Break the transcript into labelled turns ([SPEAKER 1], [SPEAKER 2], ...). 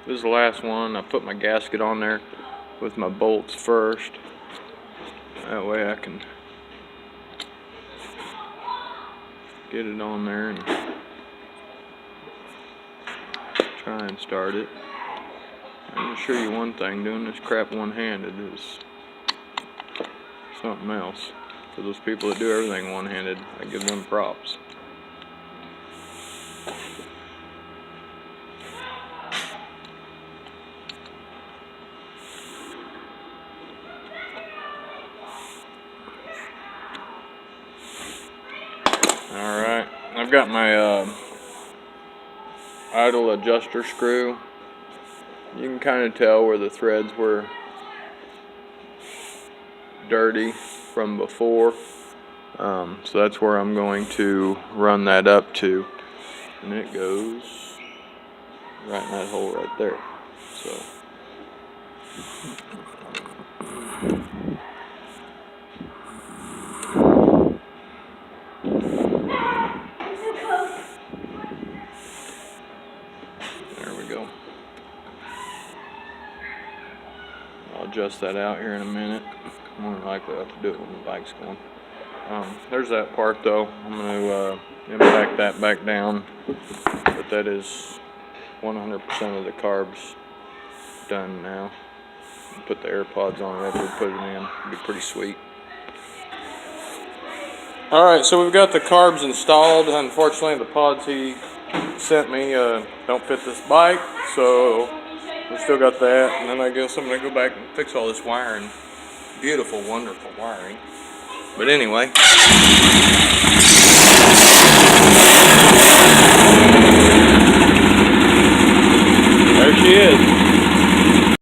[SPEAKER 1] This is the last one. I put my gasket on there with my bolts first. That way I can get it on there and try and start it. I'm gonna show you one thing, doing this crap one-handed is something else. For those people that do everything one-handed, I give them props. Alright, I've got my idle adjuster screw. You can kind of tell where the threads were dirty from before. So that's where I'm going to run that up to. And it goes right in that hole right there. So there we go. I'll adjust that out here in a minute. More than likely I'll have to do it when the bike's going. There's that part though. I'm going to impact that back down. But that is 100% of the carbs done now. Put the AirPods on it after we put it in. It'll be pretty sweet. Alright, so we've got the carbs installed. Unfortunately, the pods he sent me don't fit this bike, so we still got that. And then I guess I'm going to go back and fix all this wiring. Beautiful, wonderful wiring. But anyway. There she is.